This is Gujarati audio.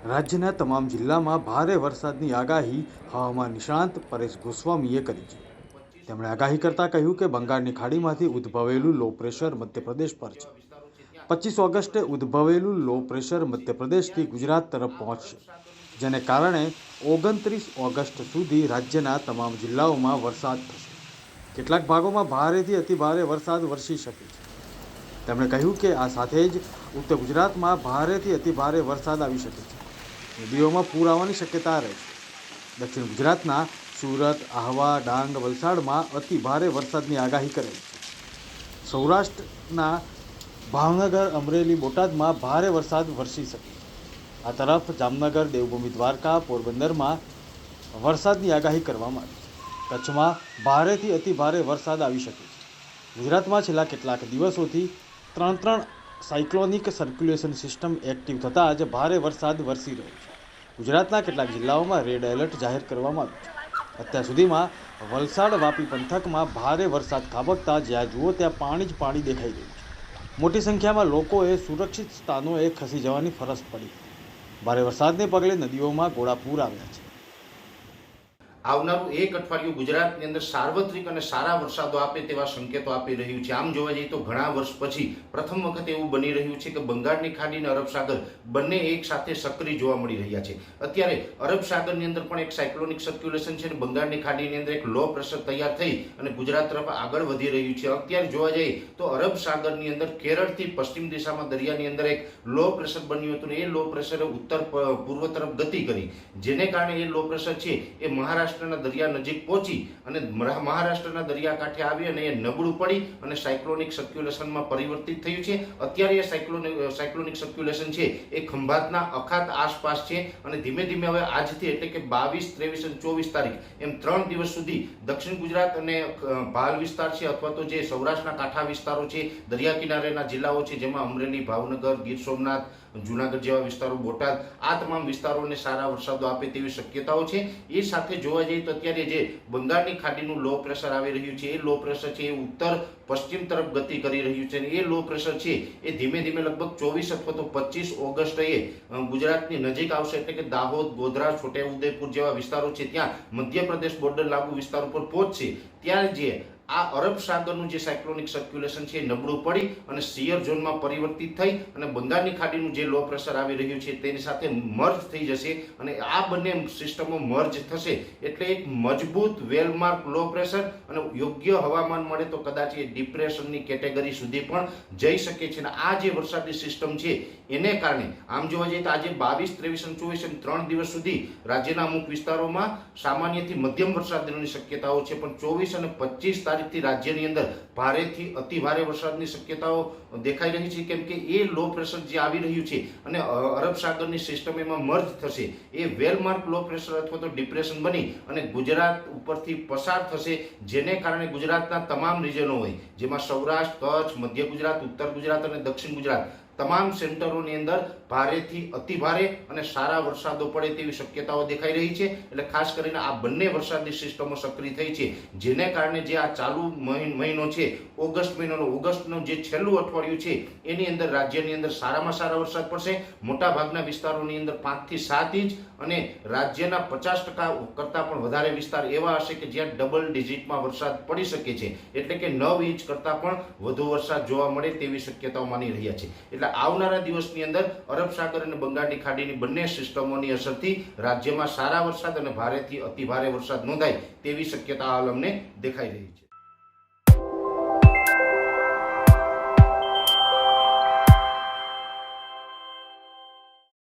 રાજ્યના તમામ જિલ્લામાં ભારે વરસાદની આગાહી હવામાન નિષ્ણાંત પરેશ ગોસ્વામીએ કરી છે. તેમણે આગાહી કરતાં કહ્યું કે બંગાળની ખાડીમાંથી ઉદ્ભવેલું લો પ્રેશર મધ્યપ્રદેશ પર છે. 25 ઓગસ્ટે ઉદ્ભવેલું લો પ્રેશર મધ્યપ્રદેશથી ગુજરાત તરફ પહોંચશે, જેને કારણે 29 ઓગસ્ટ સુધી રાજ્યના તમામ જિલ્લાઓમાં વરસાદ થશે. કેટલાક ભાગોમાં ભારેથી અતિભારે વરસાદ વરસી શકે છે. તેમણે કહ્યું કે આ સાથે જ ઉત્તર ગુજરાતમાં ભારેથી અતિભારે વરસાદ આવી શકે છે. નદીઓમાં પૂર આવવાની શક્યતા રહે છે. દક્ષિણ ગુજરાતના સુરત, આહવા, ડાંગ, વલસાડમાં અતિ ભારે વરસાદની આગાહી કરેલી છે. સૌરાષ્ટ્રના ભાવનગર, અમરેલી, બોટાદમાં ભારે વરસાદ વરસી શકે છે. આ તરફ જામનગર, દેવભૂમિ દ્વારકા, પોરબંદરમાં વરસાદની આગાહી કરવામાં આવી છે. કચ્છમાં ભારેથી અતિ ભારે વરસાદ આવી શકે છે. ગુજરાતમાં છેલ્લા કેટલાક દિવસોથી ત્રણ સાયક્લોનિક સર્ક્યુલેશન સિસ્ટમ એક્ટિવ થતાં જ ભારે વરસાદ વરસી રહ્યો છે. ગુજરાતના કેટલાક જિલ્લાઓમાં રેડ એલર્ટ જાહેર કરવામાં આવ્યું છે. અત્યાર સુધીમાં વલસાડ, વાપી પંથકમાં ભારે વરસાદ ખાબકતા જ્યાં જુઓ ત્યાં પાણી જ પાણી દેખાઈ રહ્યું છે. મોટી સંખ્યામાં લોકોએ સુરક્ષિત સ્થાનોએ ખસી જવાની ફરજ પડી. ભારે વરસાદને પગલે નદીઓમાં ઘોડાપૂર આવ્યા છે. આવનારું એક અઠવાડિયું ગુજરાતની અંદર સાર્વત્રિક અને સારા વરસાદો આપે તેવા સંકેતો આપી રહ્યું છે. આમ જોવા જઈએ તો ઘણા વર્ષ પછી પ્રથમ વખત એવું બની રહ્યું છે કે બંગાળની ખાડી અને અરબ સાગર બંને એક સાથે સક્રિય જોવા મળી રહ્યા છે. અત્યારે અરબ સાગરની અંદર પણ એક સાયક્લોનિક સર્ક્યુલેશન છે અને બંગાળની ખાડીની અંદર એક લો પ્રેશર તૈયાર થઈ અને ગુજરાત તરફ આગળ વધી રહ્યું છે. અત્યારે જોવા જઈએ તો અરબ સાગરની અંદર કેરળથી પશ્ચિમ દિશામાં દરિયાની અંદર એક લો પ્રેશર બન્યું હતું અને એ લો પ્રેશરે ઉત્તર પૂર્વ તરફ ગતિ કરી, જેને કારણે એ લો પ્રેશર છે એ મહારાષ્ટ્રના દરિયા નજીક પહોંચી અને મહારાષ્ટ્રના દરિયાકાંઠે આવી અને એ નબળું પડી અને સાયક્લોનિક સર્ક્યુલેશનમાં પરિવર્તિત થયું છે. અત્યારે એ સાયક્લોનિક સર્ક્યુલેશન છે એ ખંભાતના અખાત આસપાસ છે અને ધીમે ધીમે હવે આજથી એટલે કે 22, 23 અને 24 તારીખ એમ 3 દિવસ સુધી દક્ષિણ ગુજરાત અને ભાલ વિસ્તાર છે અથવા તો જે સૌરાષ્ટ્રના કાંઠા વિસ્તારો છે, દરિયા કિનારેના જિલ્લાઓ છે, જેમાં અમરેલી, ભાવનગર, ગીર સોમનાથ, જૂનાગઢ જેવા વિસ્તારો, બોટાદ, આ તમામ વિસ્તારોને સારા વરસાદો આપે તેવી શક્યતાઓ છે. એ સાથે જોવા જઈએ તો અત્યારે જે બંગાળની ખાડીનું લો પ્રેશર આવી રહ્યું છે એ લો પ્રેશર છે એ ઉત્તર પશ્ચિમ તરફ ગતિ કરી રહ્યું છે અને એ લો પ્રેશર છે એ ધીમે ધીમે લગભગ 24 અથવા તો 25 ઓગસ્ટે ગુજરાતની નજીક આવશે, એટલે કે દાહોદ, ગોધરા, છોટાઉદેપુર જેવા વિસ્તારો છે ત્યાં મધ્યપ્રદેશ બોર્ડર લાગુ વિસ્તાર ઉપર પહોંચશે. ત્યારે જે આ અરબ સાગરનું જે સાયક્લોનિક સર્ક્યુલેશન છે નબળું પડી અને સિયર ઝોનમાં પરિવર્તિત થઈ અને બંગાળની ખાડીનું જે લો પ્રેશર આવી રહ્યું છે તેની સાથે મર્જ થઈ જશે અને આ બંને સિસ્ટમો મર્જ થશે એટલે એક મજબૂત વેલમાર્ક લો પ્રેશર અને યોગ્ય હવામાન મળે તો કદાચ એ ડિપ્રેશનની કેટેગરી સુધી પણ જઈ શકે છે. અને આ જે વરસાદની સિસ્ટમ છે એને કારણે આમ જોવા જઈએ તો આજે 22, 23 અને 24 એમ 3 દિવસ સુધી રાજ્યના અમુક વિસ્તારોમાં સામાન્યથી મધ્યમ વરસાદની શક્યતાઓ છે, પણ 24 અને 25 તારીખથી રાજ્યની અંદર ભારેથી અતિ ભારે વરસાદની શક્યતાઓ દેખાઈ રહી છે, કેમ કે એ લો પ્રેશર જે આવી રહ્યું છે અને અરબ સાગરની સિસ્ટમ એમાં મર્જ થશે, એ વેલમાર્ક લો પ્રેશર અથવા તો ડિપ્રેશન બની અને ગુજરાત ઉપરથી પસાર થશે, જેને કારણે ગુજરાતના તમામ રિજનો હોય જેમાં સૌરાષ્ટ્ર, કચ્છ, મધ્ય ગુજરાત, ઉત્તર ગુજરાત અને દક્ષિણ ગુજરાત તમામ સેન્ટરોની અંદર ભારેથી અતિ ભારે અને સારા વરસાદો પડે તેવી શક્યતાઓ દેખાઈ રહી છે. એટલે ખાસ કરીને આ બંને વરસાદની સિસ્ટમો સક્રિય થઈ છે, જેને કારણે જે આ ચાલુ મહિનો છે ઓગસ્ટનું જે છેલ્લું અઠવાડિયું છે એની અંદર રાજ્યની અંદર સારામાં સારા વરસાદ પડશે. મોટા ભાગના વિસ્તારોની અંદર 5 થી 7 ઇંચ અને રાજ્યના 50% કરતાં પણ વધારે વિસ્તાર એવા હશે કે જ્યાં ડબલ ડિજિટમાં વરસાદ પડી શકે છે, એટલે કે 9 ઇંચ કરતાં પણ વધુ વરસાદ જોવા મળે તેવી શક્યતાઓ માની રહ્યા છે. એટલે આવનારા દિવસની અંદર અરબ સાગર અને બંગાળની ખાડીની બંને સિસ્ટમોની અસરથી રાજ્યમાં સારા વરસાદ અને ભારેથી અતિ ભારે વરસાદ નોંધાય તેવી શક્યતા હાલ અમને દેખાઈ રહી છે.